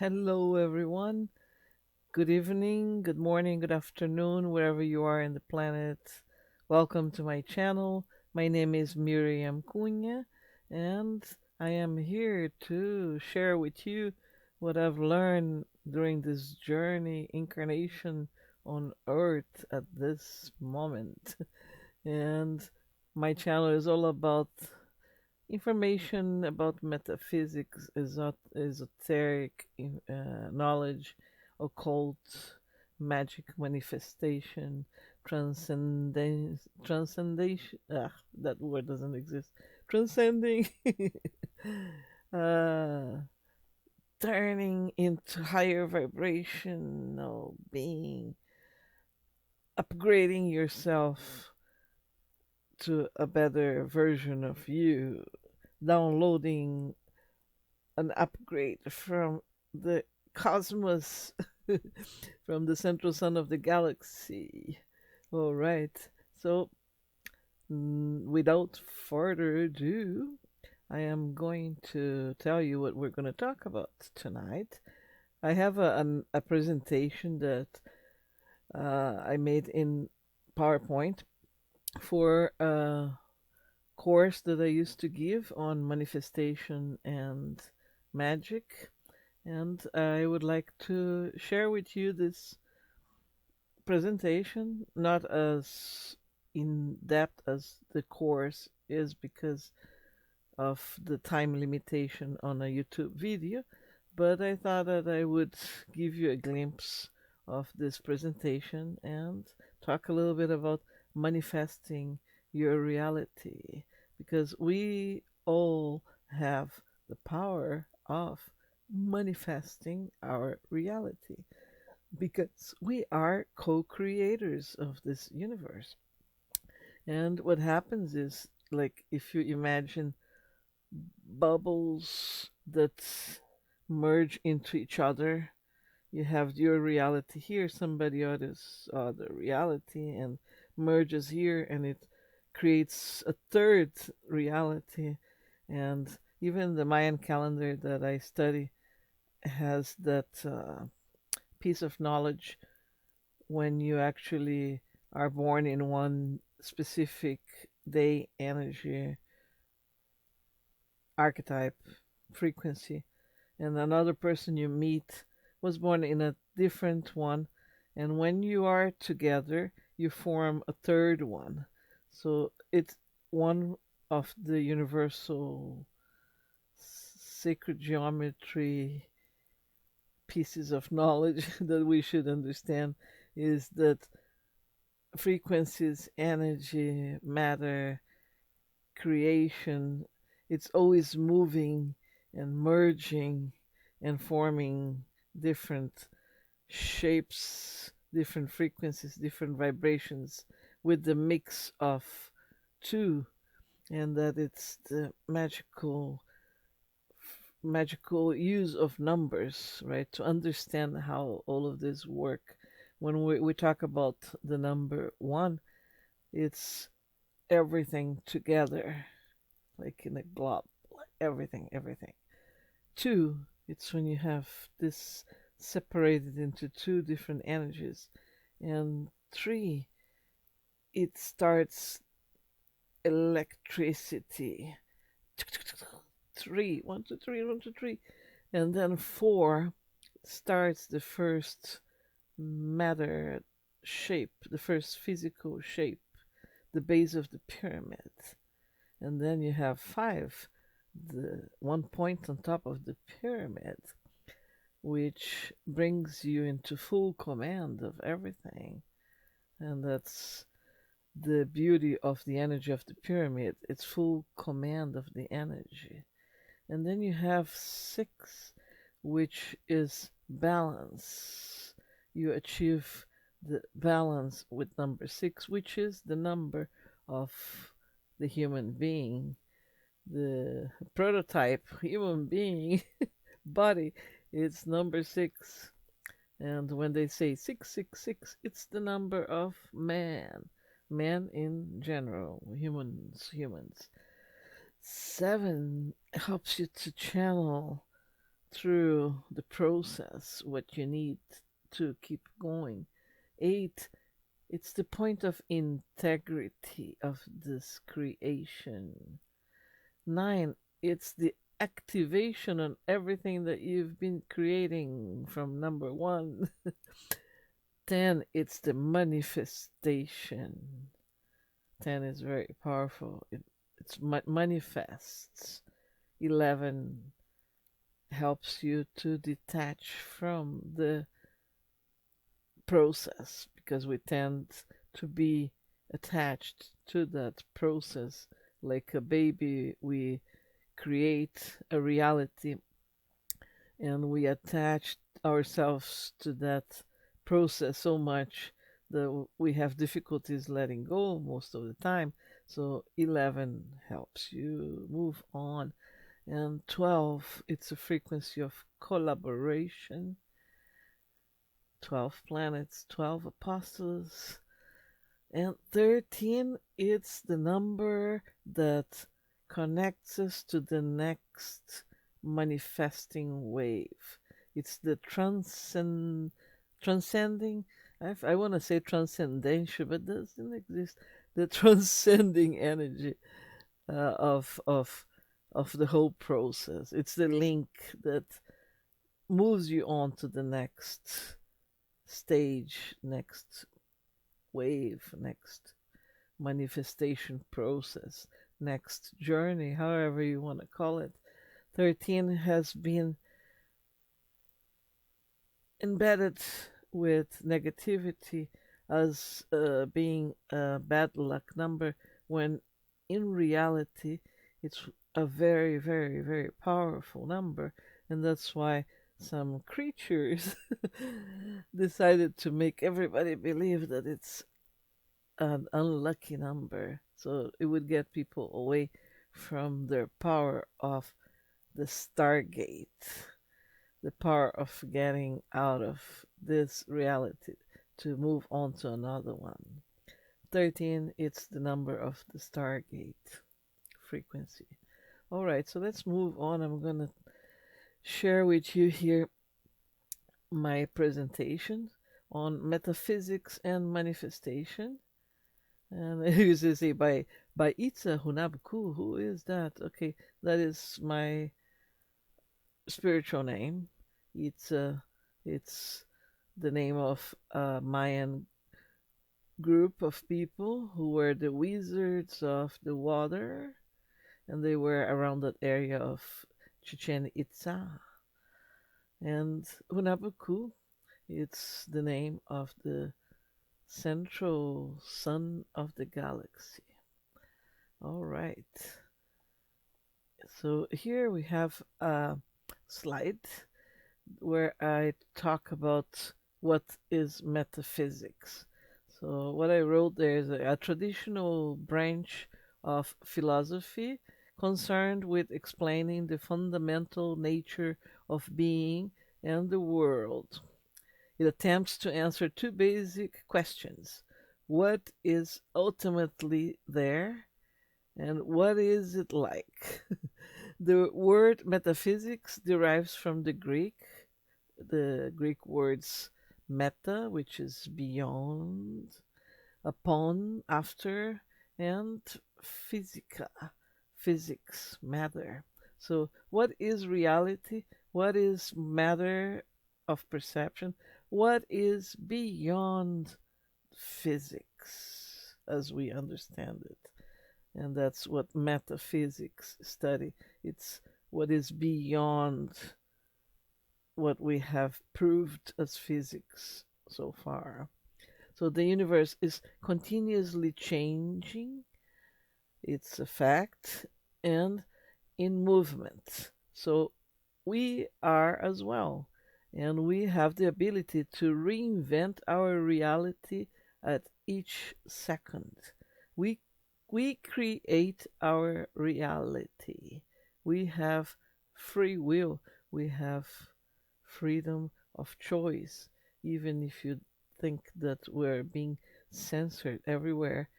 Hello, everyone. Good evening, good morning, good afternoon, wherever you are in the planet. Welcome to my channel. My name is Miriam Cunha, and I am here to share with you what I've learned during this journey, incarnation on Earth at this moment. And my channel is all about information about metaphysics, esoteric knowledge, occult, magic manifestation, transcendation. That word doesn't exist. Transcending, uh, turning into higher vibrational being, upgrading yourself to a better version of you, downloading an upgrade from the cosmos, from the central sun of the galaxy. All right. So, without further ado, I am going to tell you what we're going to talk about tonight. I have a presentation that I made in PowerPoint for a course that I used to give on manifestation and magic. And I would like to share with you this presentation, not as in depth as the course is because of the time limitation on a YouTube video, but I thought that I would give you a glimpse of this presentation and talk a little bit about manifesting your reality, because we all have the power of manifesting our reality, because we are co-creators of this universe. And what happens is, like, if you imagine bubbles that merge into each other, you have your reality here, somebody else's other reality, and merges here, and it creates a third reality. And even the Mayan calendar that I study has that piece of knowledge. When you actually are born in one specific day, energy, archetype, frequency, and another person you meet was born in a different one, and when you are together you form a third one. So it's one of the universal sacred geometry pieces of knowledge that we should understand, is that frequencies, energy, matter, creation, it's always moving and merging and forming different shapes, different frequencies, different vibrations with the mix of two, and that it's the magical use of numbers, right? To understand how all of this work. When we talk about the number one, it's everything together, like in a glob, everything. Two, it's when you have this separated into two different energies. And three, it starts electricity. Three, one, two, three, one, two, three. And then four starts the first matter shape, the first physical shape, the base of the pyramid. And then you have five, the one point on top of the pyramid, which brings you into full command of everything. And that's the beauty of the energy of the pyramid. It's full command of the energy. And then you have six, which is balance. You achieve the balance with number six, which is the number of the human being, the prototype human being body. It's number six. And when they say 666, it's the number of man. Man in general, humans. Seven helps you to channel, through the process what you need to keep going. 8, it's the point of integrity of this creation. 9, it's the activation on everything that you've been creating from number 1. 10, it's the manifestation. 10 is very powerful. It's manifests. 11 helps you to detach from the process because we tend to be attached to that process. Like a baby, we create a reality and we attach ourselves to that process so much that we have difficulties letting go most of the time. So 11 helps you move on. And 12, it's a frequency of collaboration. 12 planets, 12 apostles. And 13, it's the number that connects us to the next manifesting wave. It's the transcending, I want to say transcendental, but it doesn't exist. The transcending energy of the whole process. It's the link that moves you on to the next stage, next wave, next manifestation process, next journey, however you want to call it. 13 has been embedded with negativity as being a bad luck number, when in reality it's a very, very, very powerful number. And that's why some creatures decided to make everybody believe that it's an unlucky number. So it would get people away from their power of the Stargate, the power of getting out of this reality to move on to another one. 13, it's the number of the Stargate frequency. All right, so let's move on. I'm going to share with you here my presentation on metaphysics and manifestation. And I used to say by Itza Hunabku. Who is that? Okay, that is my spiritual name. It's the name of a Mayan group of people who were the wizards of the water, and they were around that area of Chichen Itza. And Hunabuku, it's the name of the central sun of the galaxy. All right. So here we have a slide where I talk about what is metaphysics. So what I wrote there is a traditional branch of philosophy concerned with explaining the fundamental nature of being and the world. It attempts to answer two basic questions. What is ultimately there, and what is it like? The word metaphysics derives from the Greek words meta, which is beyond, upon, after, and physica, physics, matter. So, what is reality? What is matter of perception? What is beyond physics as we understand it? And that's what metaphysics study. It's what is beyond what we have proved as physics so far. So the universe is continuously changing, it's a fact, and in movement. So we are as well. And we have the ability to reinvent our reality at each second. We we create our reality. We have free will. We have freedom of choice. Even if you think that we're being censored everywhere,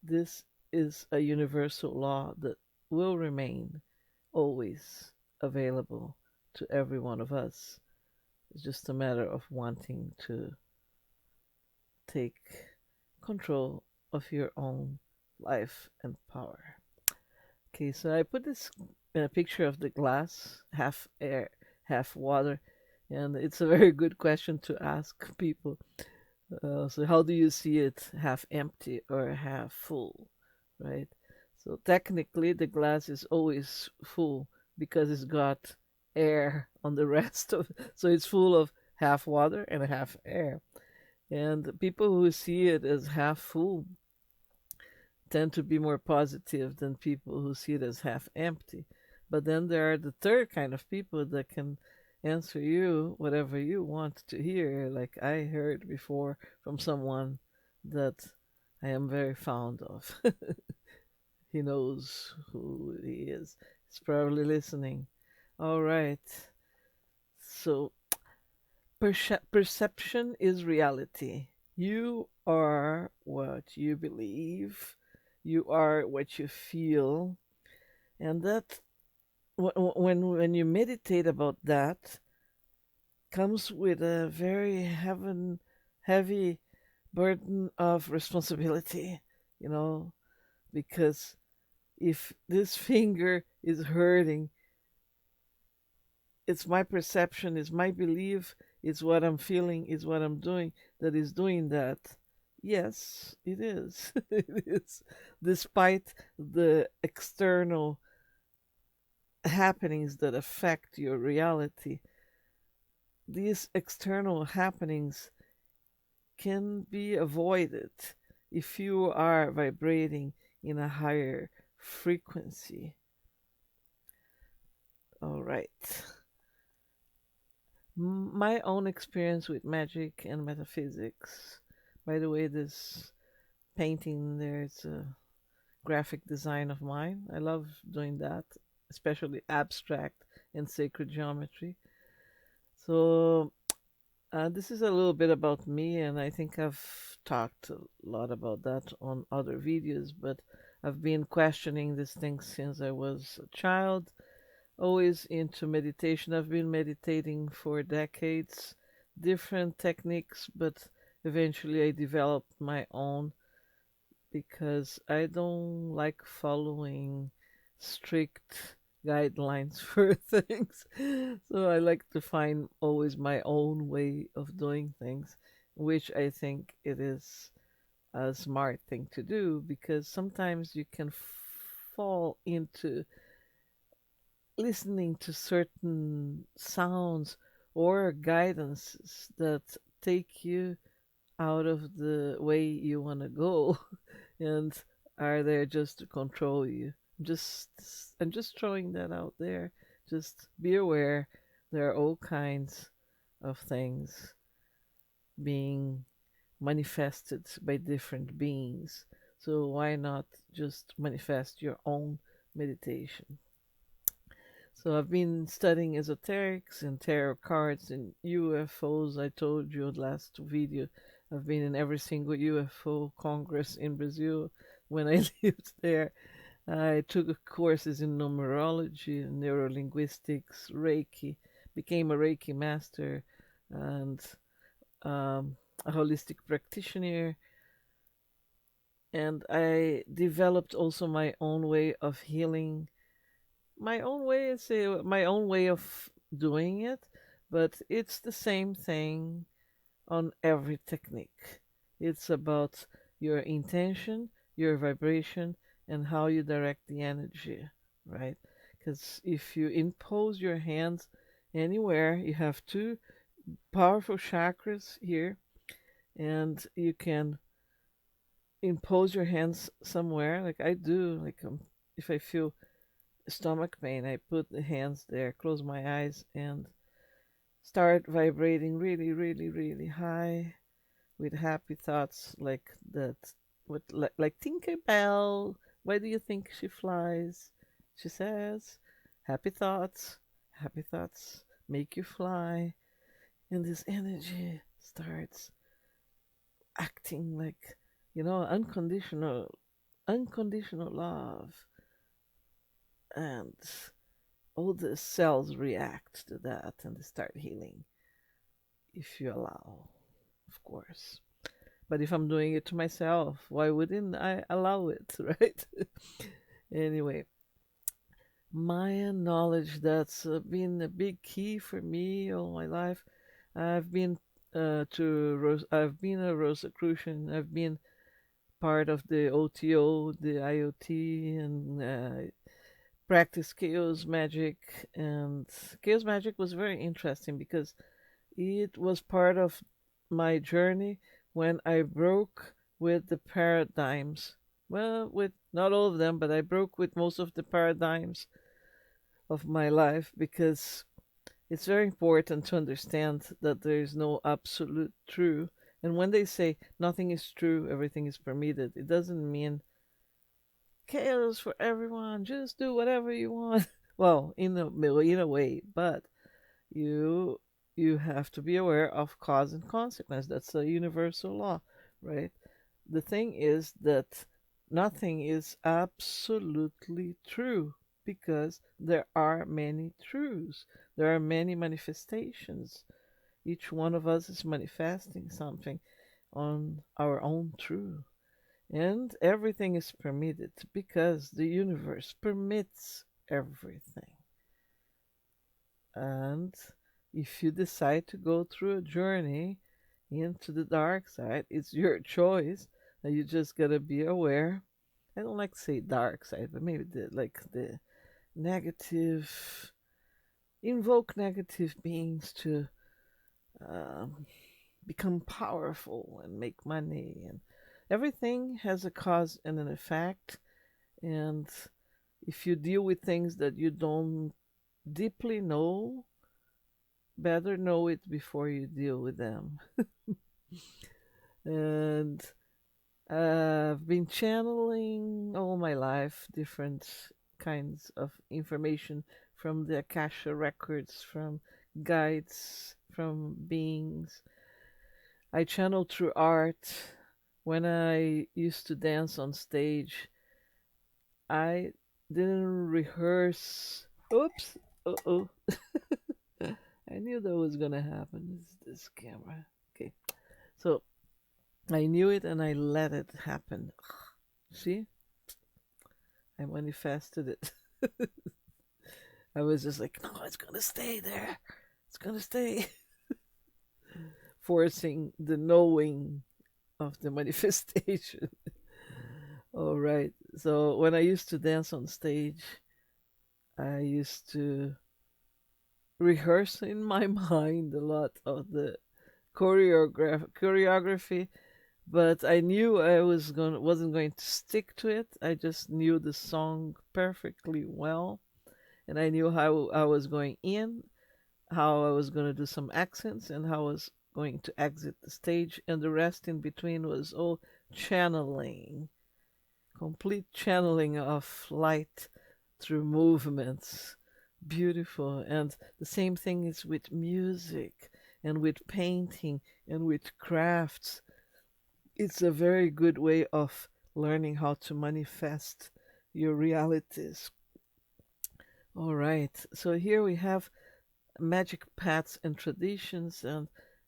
this is a universal law that will remain always available to every one of us. It's just a matter of wanting to take control of your own life and power. Okay, so I put this picture of the glass, half air, half water, and it's a very good question to ask people. So, how do you see it, half empty or half full, right? So, technically, the glass is always full because it's got air on the rest of it. So, it's full of half water and half air. And people who see it as half full tend to be more positive than people who see it as half empty. But then there are the third kind of people that can answer you whatever you want to hear. Like I heard before from someone that I am very fond of. He knows who he is. He's probably listening. All right. So, perception is reality. You are what you believe. You are what you feel, and that when you meditate about that, comes with a very heavy burden of responsibility. You know, because if this finger is hurting, it's my perception, it's my belief, it's what I'm feeling, it's what I'm doing that is doing that. Yes, it is. It is. Despite the external happenings that affect your reality, these external happenings can be avoided if you are vibrating in a higher frequency. All right. My own experience with magic and metaphysics. By the way, this painting there, it's a graphic design of mine. I love doing that, especially abstract and sacred geometry. So, this is a little bit about me, and I think I've talked a lot about that on other videos, but I've been questioning this thing since I was a child, always into meditation. I've been meditating for decades, different techniques, but eventually I developed my own because I don't like following strict guidelines for things. So I like to find always my own way of doing things, which I think it is a smart thing to do because sometimes you can fall into listening to certain sounds or guidances that take you out of the way you want to go and are there just to control you. Just I'm just throwing that out there. Just be aware there are all kinds of things being manifested by different beings. So why not just manifest your own meditation? So I've been studying esoterics and tarot cards and UFOs. I told you last video I've been in every single UFO congress in Brazil when I lived there. I took courses in numerology, neuro-linguistics, Reiki, became a Reiki master, and a holistic practitioner. And I developed also my own way of healing, my own way, I say, my own way of doing it, but it's the same thing on every technique. It's about your intention, your vibration, and how you direct the energy, right? Because if you impose your hands anywhere, you have two powerful chakras here, and you can impose your hands somewhere, like I do. Like if I feel stomach pain, I put the hands there, close my eyes, and start vibrating really, really, really high with happy thoughts like that. What like Tinkerbell? Why do you think she flies? She says, happy thoughts make you fly, and this energy starts acting like unconditional love, and all the cells react to that and they start healing if you allow, of course. But if I'm doing it to myself, why wouldn't I allow it, right? Anyway, Maya knowledge, that's been a big key for me all my life. I've been I've been a Rosicrucian. I've been part of the OTO, the IoT, and practice chaos magic. And chaos magic was very interesting because it was part of my journey when I broke with the paradigms. Well, with not all of them, but I broke with most of the paradigms of my life because it's very important to understand that there is no absolute true. And when they say nothing is true, everything is permitted, it doesn't mean chaos for everyone, just do whatever you want. Well, in a way, but you you have to be aware of cause and consequence. That's a universal law, right? The thing is that nothing is absolutely true because there are many truths. There are many manifestations. Each one of us is manifesting something on our own truth. And everything is permitted because the universe permits everything. And if you decide to go through a journey into the dark side, it's your choice. And you just gotta be aware. I don't like to say dark side, but maybe the negative, invoke negative beings to um, become powerful and make money, and everything has a cause and an effect. And if you deal with things that you don't deeply know, better know it before you deal with them. And I've been channeling all my life different kinds of information from the Akasha records, from guides, from beings. I channel through art. When I used to dance on stage, I didn't rehearse. Oops. Uh oh. I knew that was gonna happen. This camera. Okay. So I knew it and I let it happen. See? I manifested it. I was just like, no, it's gonna stay there. It's gonna stay. Forcing the knowing of the manifestation. All right. So when I used to dance on stage, I used to rehearse in my mind a lot of the choreography, but I knew wasn't going to stick to it. I just knew the song perfectly well, and I knew how I was going in, how I was going to do some accents, and how I was going to exit the stage, and the rest in between was all channeling, complete channeling of light through movements. Beautiful. And the same thing is with music and with painting and with crafts. It's a very good way of learning how to manifest your realities. All right. So here we have magic paths and traditions, and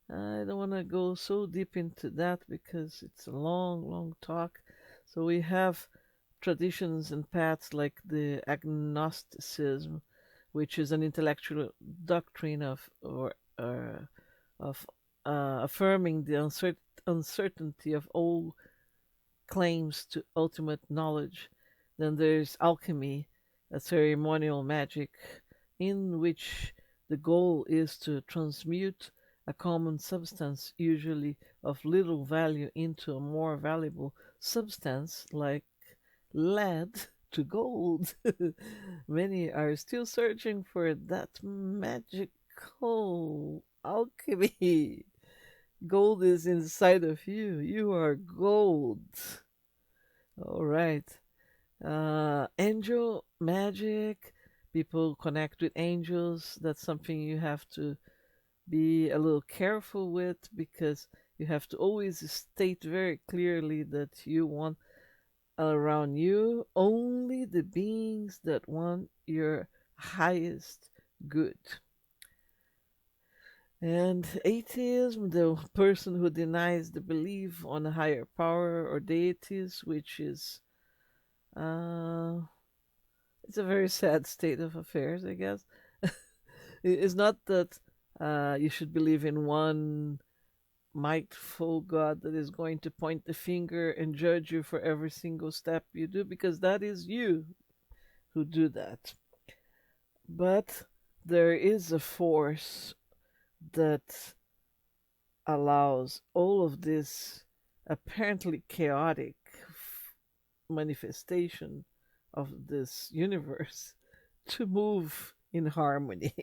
I don't want to go so deep into that because it's a long, long talk. So we have traditions and paths like the agnosticism, which is an intellectual doctrine of affirming the uncertainty of all claims to ultimate knowledge. Then there's alchemy, a ceremonial magic in which the goal is to transmute a common substance, usually of little value, into a more valuable substance like lead to gold. Many are still searching for that magical alchemy. Gold is inside of you. You are gold. All right. Angel magic. People connect with angels. That's something you have to be a little careful with because you have to always state very clearly that you want around you only the beings that want your highest good. And atheism, the person who denies the belief on a higher power or deities, which is uh, it's a very sad state of affairs, I guess. It's not that you should believe in one mightful God that is going to point the finger and judge you for every single step you do, because that is you who do that. But there is a force that allows all of this apparently chaotic manifestation of this universe to move in harmony.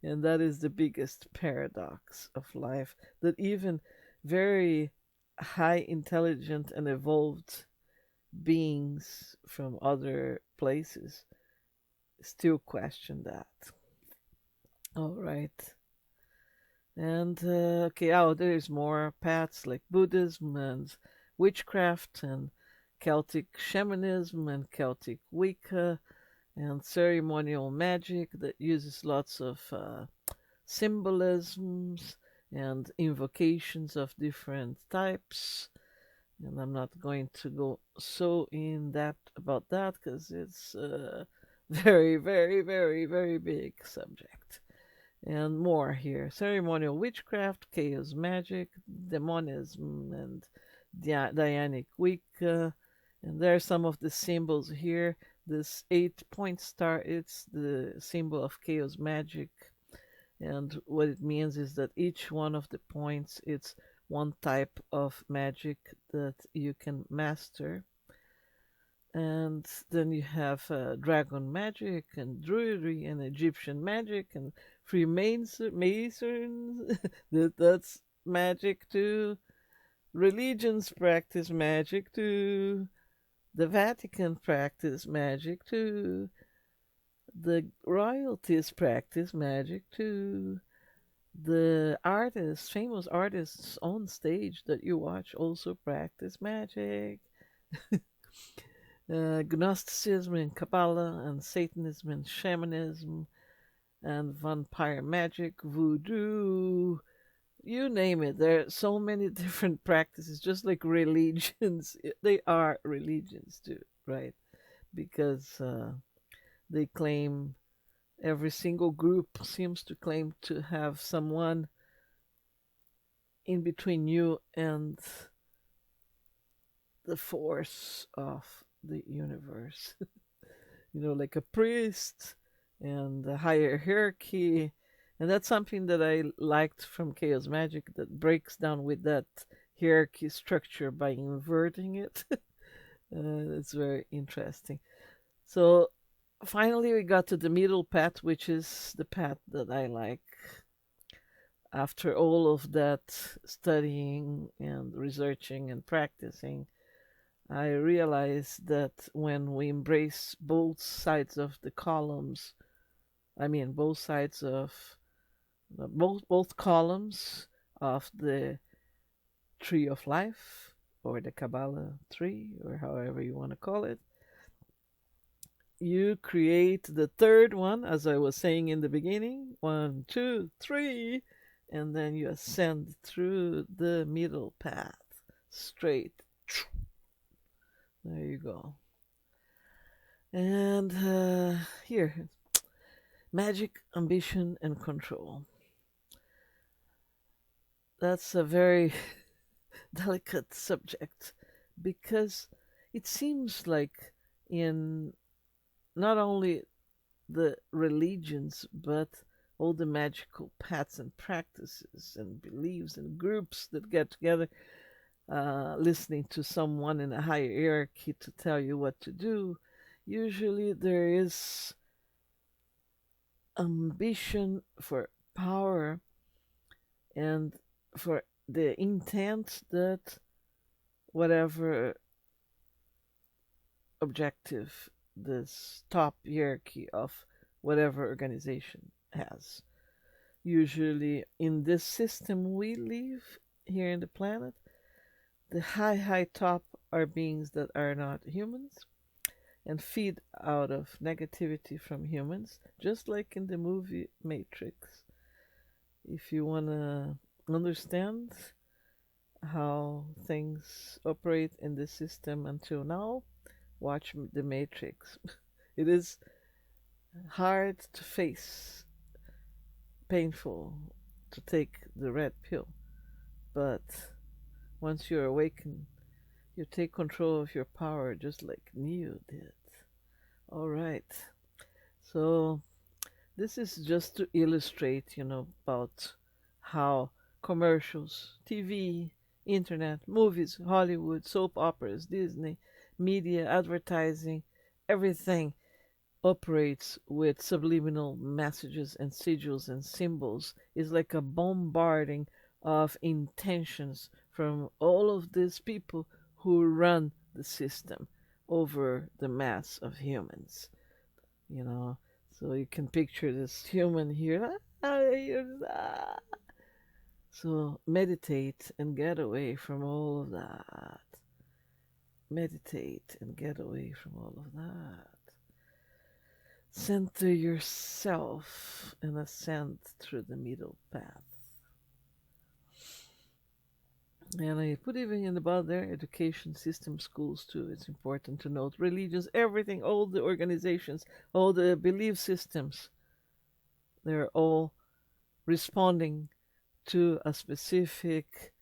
And that is the biggest paradox of life, that even very high intelligent and evolved beings from other places still question that. All right. And okay, oh, there's more paths like Buddhism and witchcraft and Celtic shamanism and Celtic Wicca and ceremonial magic that uses lots of symbolisms and invocations of different types. And I'm not going to go so in depth about that because it's a very, very, very, very big subject. And more here: ceremonial witchcraft, chaos magic, demonism, and Dianic Wicca. And there are some of the symbols here. This 8-point star, it's the symbol of chaos magic. And what it means is that each one of the points, it's one type of magic that you can master. And then you have dragon magic and druidry and Egyptian magic and Freemasons. That's magic too. Religions practice magic too. The Vatican practice magic too. The royalties practice magic too. The artists, famous artists on stage that you watch, also practice magic. Gnosticism and Kabbalah and Satanism and shamanism and vampire magic, voodoo, you name it. There are so many different practices, just like religions. They are religions too, right? Because they claim, every single group seems to claim to have someone in between you and the force of the universe. Like a priest and a higher hierarchy. And that's something that I liked from chaos magic, that breaks down with that hierarchy structure by inverting it. It's very interesting. So finally, we got to the middle path, which is the path that I like. After all of that studying and researching and practicing, I realized that when we embrace both sides of the columns, I mean both sides of both columns of the tree of life, or the Kabbalah tree, or however you want to call it, you create the third one, as I was saying in the beginning: 1, 2, 3, and then you ascend through the middle path straight. There you go. And here, magic, ambition, and control. That's a very delicate subject, because it seems like in not only the religions, but all the magical paths and practices and beliefs and groups that get together, listening to someone in a higher hierarchy to tell you what to do, usually there is ambition for power and for the intent that whatever objective this top hierarchy of whatever organization has. Usually, in this system we live here in the planet, the high top are beings that are not humans, and feed out of negativity from humans, just like in the movie Matrix. If you want to understand how things operate in the system until now, watch The Matrix. It is hard to face, painful to take the red pill, but once you're awakened, you take control of your power just like Neo did. All right. So this is just to illustrate, about how commercials, TV, internet, movies, Hollywood, soap operas, Disney, media, advertising, everything operates with subliminal messages and sigils and symbols. Is like a bombarding of intentions from all of these people who run the system over the mass of humans, you know. So you can picture this human here. So meditate and get away from all of that. Meditate and get away from all of that. Center yourself and ascend through the middle path. And I put even in the bottom there, education system, schools too. It's important to note religions, everything, all the organizations, all the belief systems. They're all responding to a specific,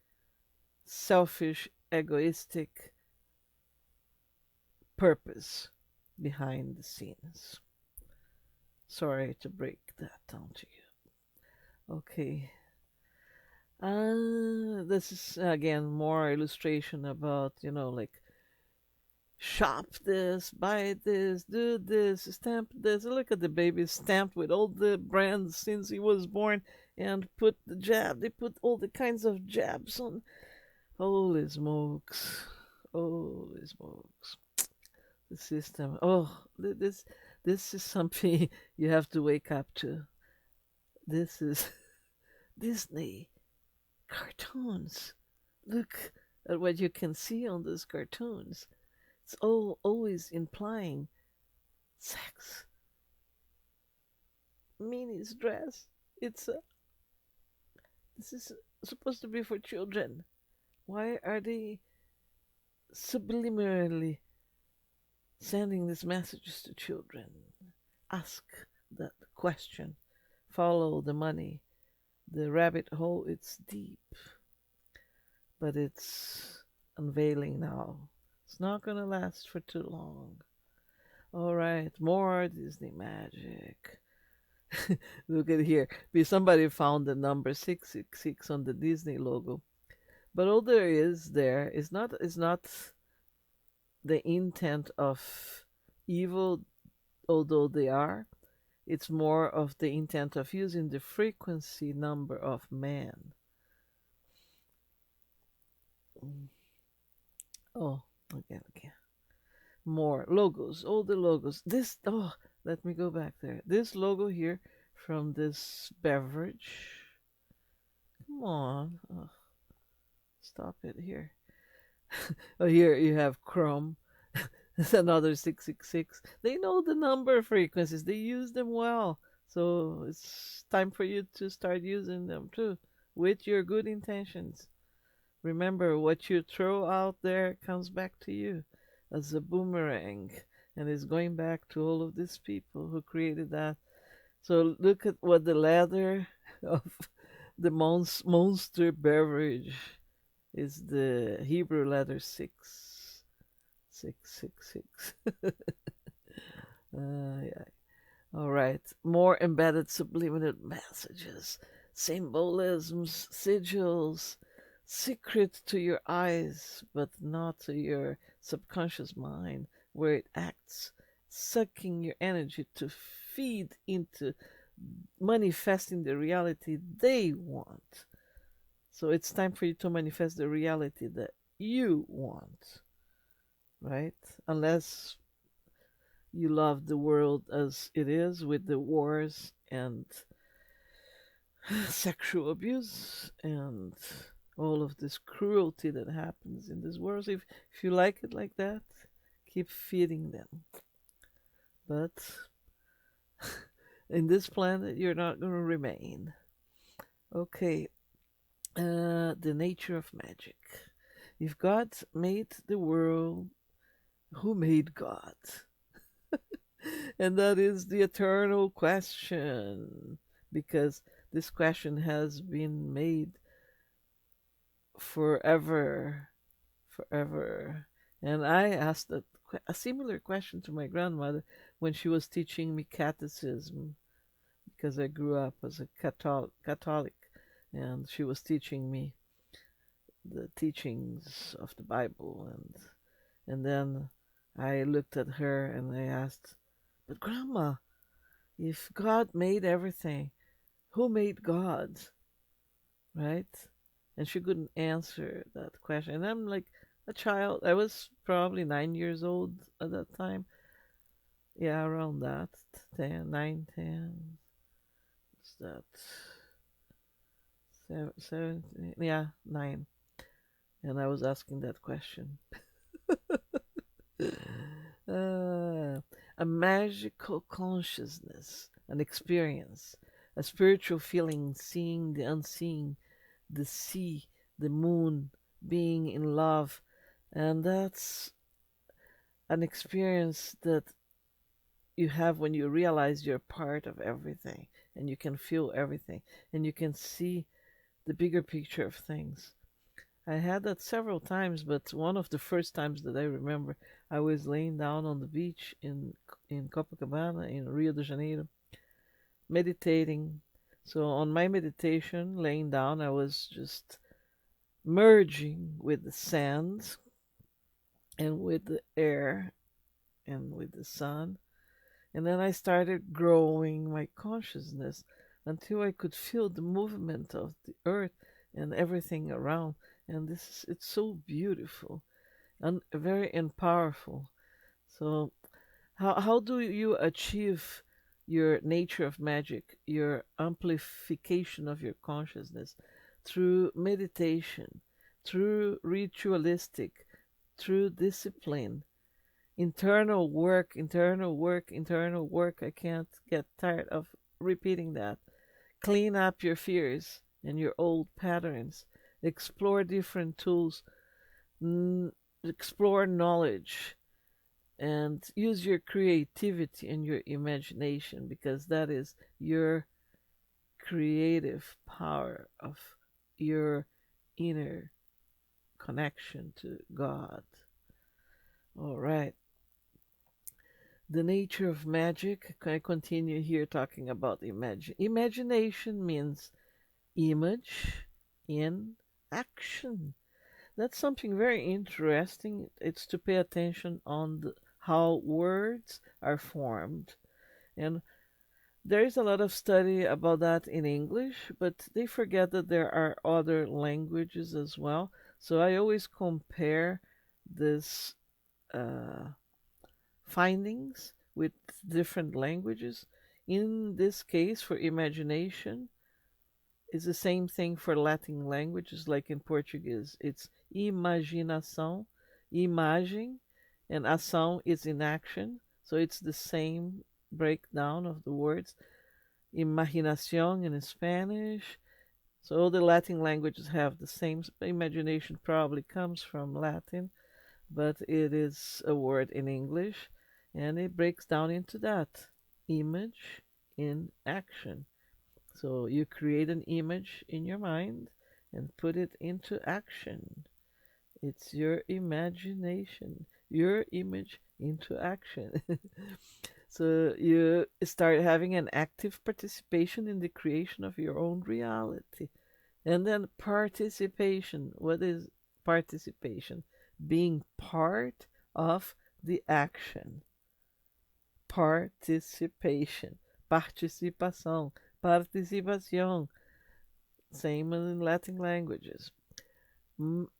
selfish, egoistic purpose behind the scenes. Sorry to break that down to you. Okay. This is again more illustration about, like shop this, buy this, do this, stamp this. Look at the baby stamped with all the brands since he was born, and put the jab. They put all the kinds of jabs on. Holy smokes. Holy smokes. The system. Oh, this is something you have to wake up to. This is Disney cartoons. Look at what you can see on those cartoons. It's all always implying sex. Minnie's dress. This is supposed to be for children. Why are they subliminally sending these messages to children? Ask that question. Follow the money. The rabbit hole, it's deep. But it's unveiling now. It's not going to last for too long. All right, more Disney magic. Look at here. Somebody found the number 666 on the Disney logo. But all there is not the intent of evil, although they are. It's more of the intent of using the frequency number of man. Oh, again. More logos, all the logos. Let me go back there. This logo here from this beverage. Come on. Oh, stop it here. Oh, here you have Chrome. It's another 666. They know the number frequencies. They use them well. So it's time for you to start using them too, with your good intentions. Remember, what you throw out there comes back to you as a boomerang, and is going back to all of these people who created that. So look at what the letter of the monster beverage is, the Hebrew letter 666. Yeah. All right. More embedded subliminal messages, symbolisms, sigils, secret to your eyes, but not to your subconscious mind, where it acts, sucking your energy to feed into manifesting the reality they want. So it's time for you to manifest the reality that you want, right? Unless you love the world as it is, with the wars and sexual abuse and all of this cruelty that happens in this world. If you like it like that, keep feeding them. But in this planet, you're not going to remain. Okay, the nature of magic. If God made the world, who made God? And that is the eternal question, because this question has been made forever, forever. And I asked a similar question to my grandmother when she was teaching me catechism, because I grew up as a Catholic, and she was teaching me the teachings of the Bible, and then I looked at her and I asked, "But Grandma, if God made everything, who made God?" Right? And she couldn't answer that question. And I'm like a child. I was probably 9 years old at that time. Yeah, around that. 10, 9, 10. What's that? 7, yeah, 9. And I was asking that question. Uh, a magical consciousness, an experience, a spiritual feeling, seeing the unseen, the sea, the moon, being in love. And that's an experience that you have when you realize you're part of everything and you can feel everything and you can see the bigger picture of things. I had that several times, but one of the first times that I remember, I was laying down on the beach in Copacabana in Rio de Janeiro, meditating. So on my meditation, laying down, I was just merging with the sand and with the air and with the sun. And then I started growing my consciousness until I could feel the movement of the earth and everything around. And it's so beautiful and very and powerful. So how do you achieve your nature of magic, your amplification of your consciousness? Through meditation, through ritualistic, through discipline, internal work, internal work, internal work. I can't get tired of repeating that. Clean up your fears and your old patterns. Explore different tools. N- Explore knowledge and use your creativity and your imagination, because that is your creative power of your inner connection to God. All right. The nature of magic. I continue here talking about imagination means image in action. That's something very interesting. It's to pay attention on how words are formed. And there is a lot of study about that in English, but they forget that there are other languages as well. So I always compare this uh, findings with different languages. In this case, for imagination, is the same thing for Latin languages, like in Portuguese. It's imaginação, imagem, and ação is in action. So it's the same breakdown of the words. Imaginación in Spanish. So all the Latin languages have the same. Imagination probably comes from Latin, but it is a word in English, and it breaks down into that image in action. So you create an image in your mind and put it into action. It's your imagination, your image into action. So you start having an active participation in the creation of your own reality. And then participation. What is participation? Being part of the action. Participation. Participação. Participação. Same in Latin languages.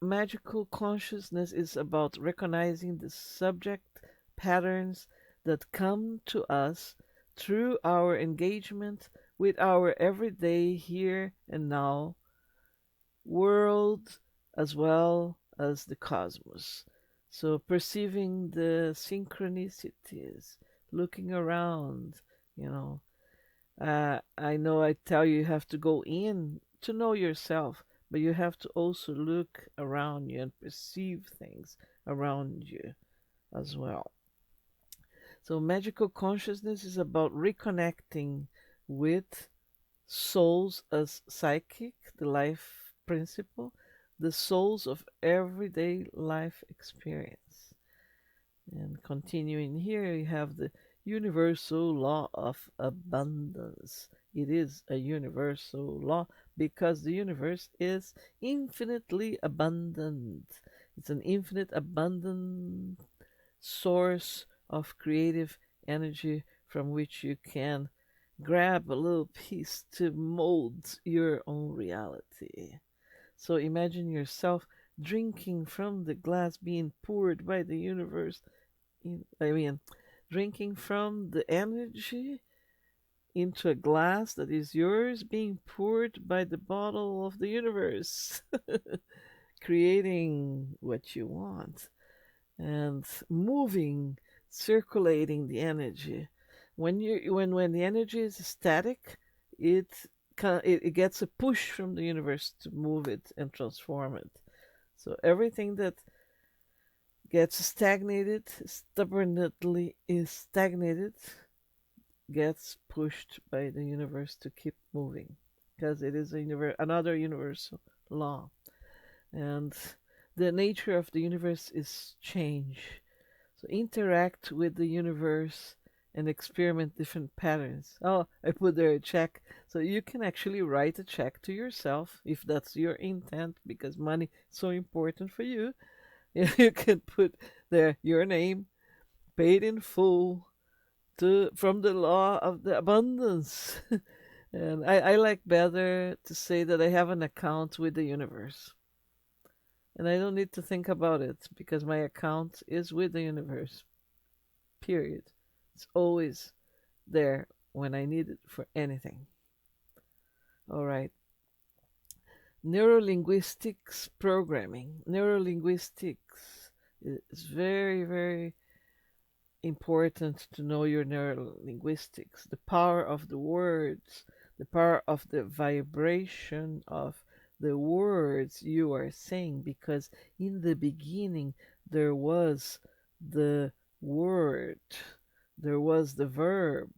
Magical consciousness is about recognizing the subject patterns that come to us through our engagement with our everyday here and now world, as well as the cosmos. So perceiving the synchronicities, looking around, you know. I know I tell you have to go in to know yourself, but you have to also look around you and perceive things around you as well. So, magical consciousness is about reconnecting with souls as psychic, the life principle, the souls of everyday life experience. And continuing here, you have the universal law of abundance. It is a universal law because the universe is infinitely abundant. It's an infinite, abundant source of creative energy from which you can grab a little piece to mold your own reality. So imagine yourself drinking from the glass being poured by the universe. I mean, drinking from the energy into a glass that is yours being poured by the bottle of the universe, creating what you want and moving, circulating the energy. When the energy is static, it it gets a push from the universe to move it and transform it. So everything that gets stagnated, stubbornly is stagnated, gets pushed by the universe to keep moving, because it is another universal law. And the nature of the universe is change. So interact with the universe and experiment different patterns. Oh, I put there a check. So you can actually write a check to yourself if that's your intent, because money is so important for you. You can put there your name, paid in full, from the law of the abundance. And I like better to say that I have an account with the universe. And I don't need to think about it because my account is with the universe. Period. It's always there when I need it for anything. All right. Neurolinguistics programming. Neurolinguistics is very, very important to know your neurolinguistics. The power of the words, the power of the vibration of the words you are saying, because in the beginning there was the word, there was the verb,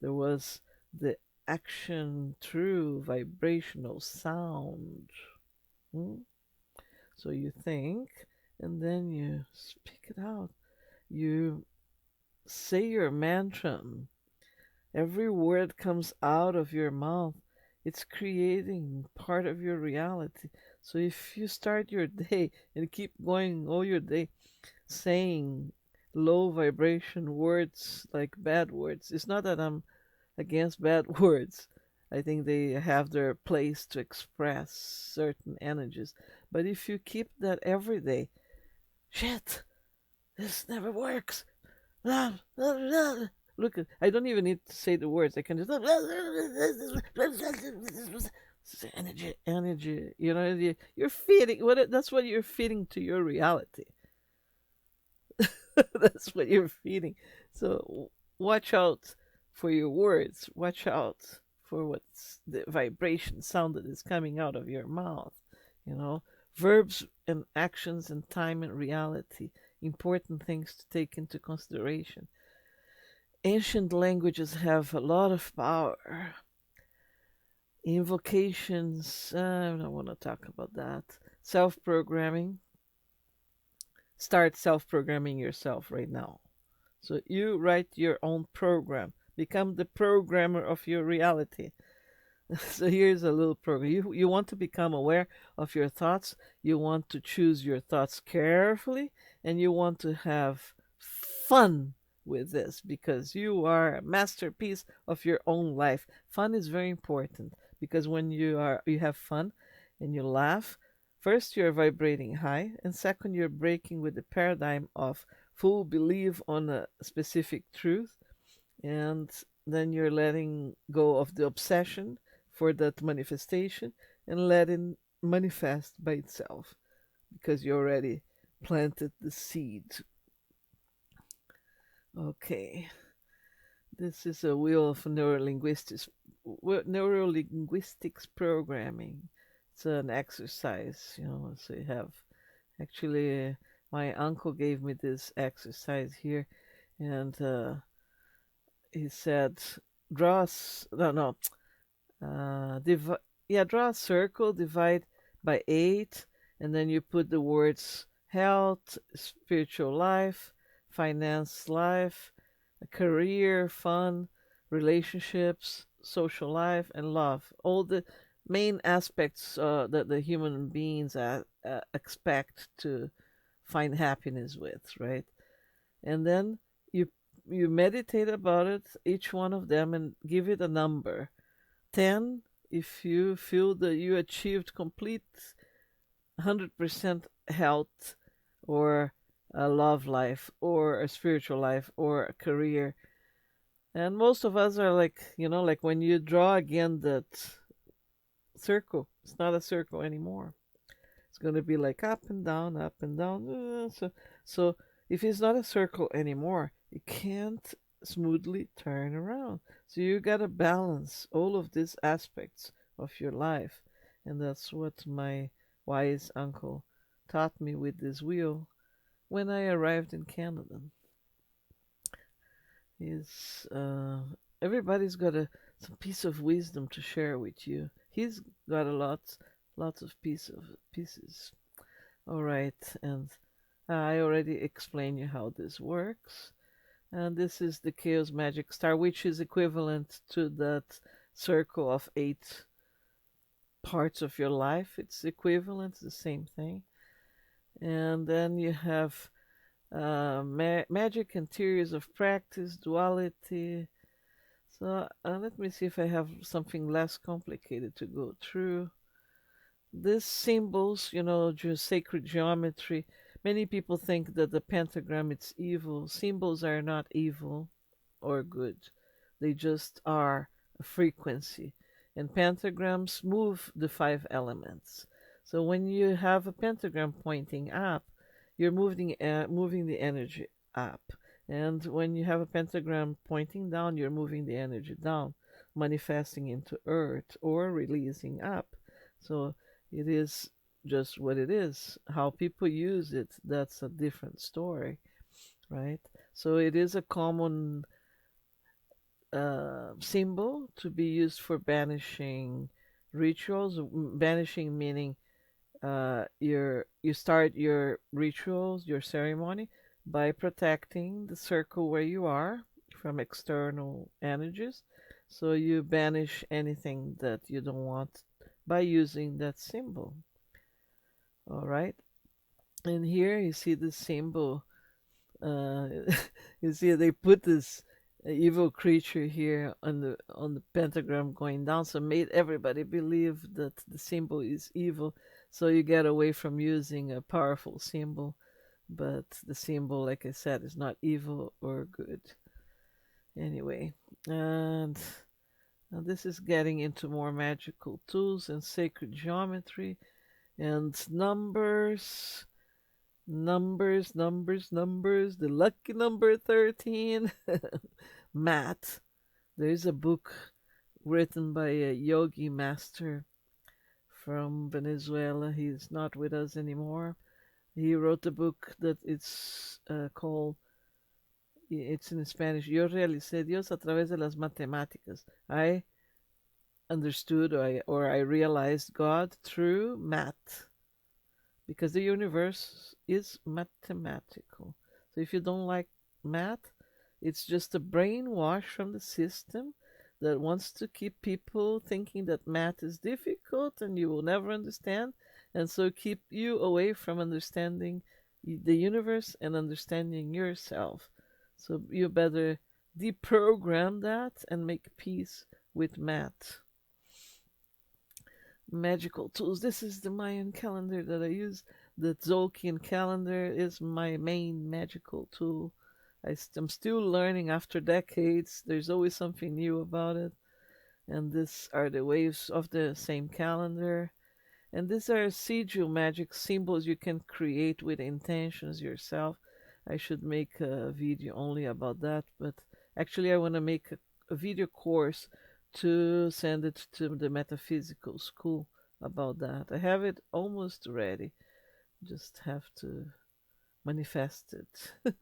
there was the action through vibrational sound. Hmm? So you think and then you speak it out. You say your mantra. Every word comes out of your mouth. It's creating part of your reality. So if you start your day and keep going all your day saying low vibration words like bad words, it's not that I'm against bad words. I think they have their place to express certain energies. But if you keep that every day, shit, this never works. Look, I don't even need to say the words. I can just energy, energy. You know, you're feeding. That's what you're feeding to your reality. That's what you're feeding. So watch out for your words. Watch out for what's the vibration sound that is coming out of your mouth. You know, verbs and actions and time and reality. Important things to take into consideration. Ancient languages have a lot of power. Invocations, I don't want to talk about that. Self programming. Start self programming yourself right now. So you write your own program. Become the programmer of your reality. So here's a little program. You want to become aware of your thoughts. You want to choose your thoughts carefully. And you want to have fun with this because you are a masterpiece of your own life. Fun is very important because when you have fun and you laugh, first you're vibrating high, and second you're breaking with the paradigm of full belief on a specific truth, and then you're letting go of the obsession for that manifestation and letting manifest by itself because you already planted the seed. Okay. This is a wheel of neurolinguistics programming. It's an exercise, so you have actually my uncle gave me this exercise here, and he said, no, no, draw a circle, divide by 8, and then you put the words health, spiritual life, finance life, career, fun, relationships, social life, and love. All the main aspects that the human beings expect to find happiness with, right? And then you you meditate about it, each one of them, and give it a number. 10 if you feel that you achieved complete 100% health, or a love life, or a spiritual life, or a career. And most of us are like, like when you draw again that circle, it's not a circle anymore. It's going to be like up and down, up and down. So if it's not a circle anymore, it can't smoothly turn around. So you got to balance all of these aspects of your life. And that's what my wise uncle taught me with this wheel when I arrived in Canada. Is everybody's got some piece of wisdom to share with you. He's got lots of pieces. All right, and I already explained you how this works. And this is the Chaos Magic Star, which is equivalent to that circle of 8 parts of your life. It's equivalent, the same thing. And then you have magic and theories of practice, duality. So let me see if I have something less complicated to go through. These symbols, just sacred geometry. Many people think that the pentagram it's evil. Symbols are not evil or good. They just are a frequency. And pentagrams move the 5 elements. So when you have a pentagram pointing up, you're moving the energy up. And when you have a pentagram pointing down, you're moving the energy down, manifesting into earth or releasing up. So it is just what it is. How people use it, that's a different story, right? So it is a common symbol to be used for banishing rituals. Banishing meaning you start your rituals, your ceremony, by protecting the circle where you are from external energies. So you banish anything that you don't want by using that symbol. All right. And here you see the symbol. Uh, you see they put this evil creature here on the pentagram going down, so made everybody believe that the symbol is evil. So you get away from using a powerful symbol, but the symbol, like I said, is not evil or good. Anyway, and now this is getting into more magical tools and sacred geometry and numbers. Numbers. The lucky number 13. Math. There's a book written by a yogi master from Venezuela. He's not with us anymore. He wrote a book that it's called, it's in Spanish, Yo realicé Dios a través de las matemáticas. I understood, or I realized God through math, because the universe is mathematical. So if you don't like math, it's just a brainwash from the system that wants to keep people thinking that math is difficult and you will never understand, and so keep you away from understanding the universe and understanding yourself. So you better deprogram that and make peace with math. Magical tools. This is the Mayan calendar that I use. The Tzolk'in calendar is my main magical tool. I'm still learning after decades. There's always something new about it. And these are the waves of the same calendar. And these are sigil magic symbols you can create with intentions yourself. I should make a video only about that, but Actually, I want to make a video course to send it to the metaphysical school about that. I have it almost ready. Just have to manifest it.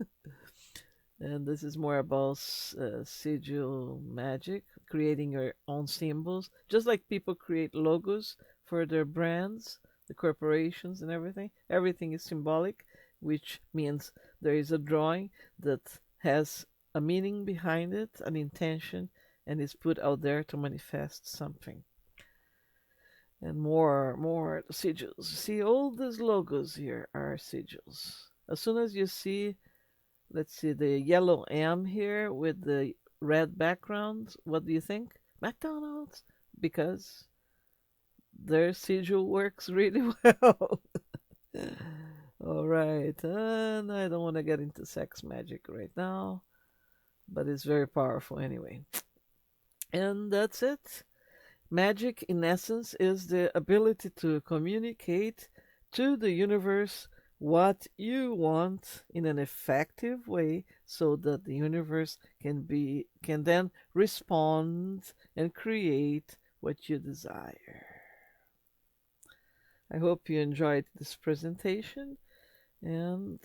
And this is more about sigil magic, creating your own symbols, just like people create logos for their brands, the corporations, and everything. Everything is symbolic, which means there is a drawing that has a meaning behind it, an intention, and is put out there to manifest something. And more sigils. See, all these logos here are sigils. As soon as you see, let's see, the yellow M here with the red background, what do you think? McDonald's, because their sigil works really well. All right, and I don't want to get into sex magic right now, but it's very powerful anyway. And that's it. Magic, in essence, is the ability to communicate to the universe what you want in an effective way so that the universe can then respond and create what you desire. I hope you enjoyed this presentation, and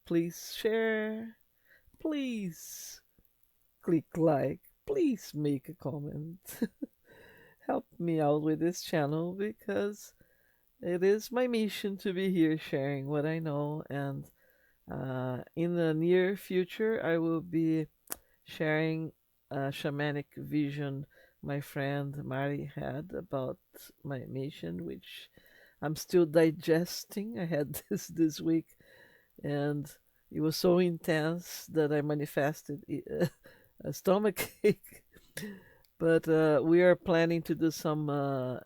please share, please click like, please make a comment. Help me out with this channel, because it is my mission to be here sharing what I know. And in the near future, I will be sharing a shamanic vision my friend Mari had about my mission, which I'm still digesting. I had this week, and it was so intense that I manifested a stomach ache. But we are planning to do some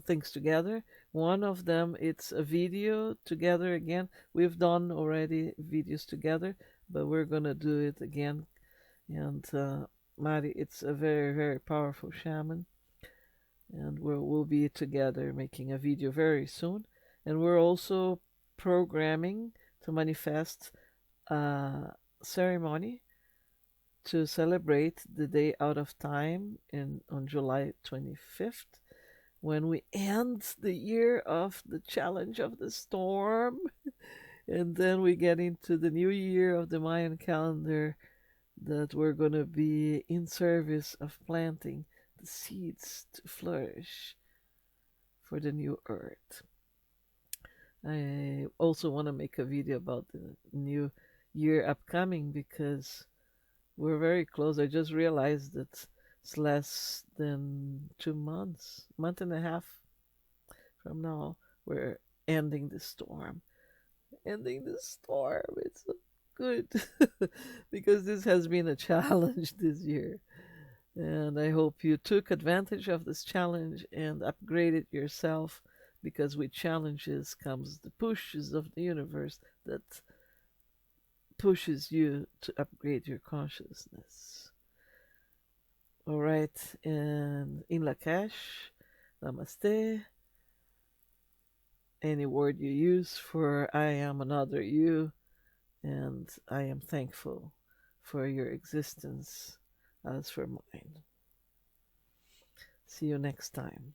things together. One of them, it's a video together again. We've done already videos together, but we're gonna do it again. And Mari, it's a very, very powerful shaman, and we'll be together making a video very soon. And we're also programming to manifest a ceremony to celebrate the day out of time on July 25th, when we end the year of the challenge of the storm, and then we get into the new year of the Mayan calendar, that we're going to be in service of planting the seeds to flourish for the new earth. I also want to make a video about the new year upcoming, because we're very close. I just realized that it's less than 2 months, month and a half from now, we're ending the storm. Ending the storm. It's so good because this has been a challenge this year. And I hope you took advantage of this challenge and upgraded yourself, because with challenges comes the pushes of the universe that pushes you to upgrade your consciousness. All right, and in Lakesh, namaste. Any word you use for I am another you, and I am thankful for your existence as for mine. See you next time.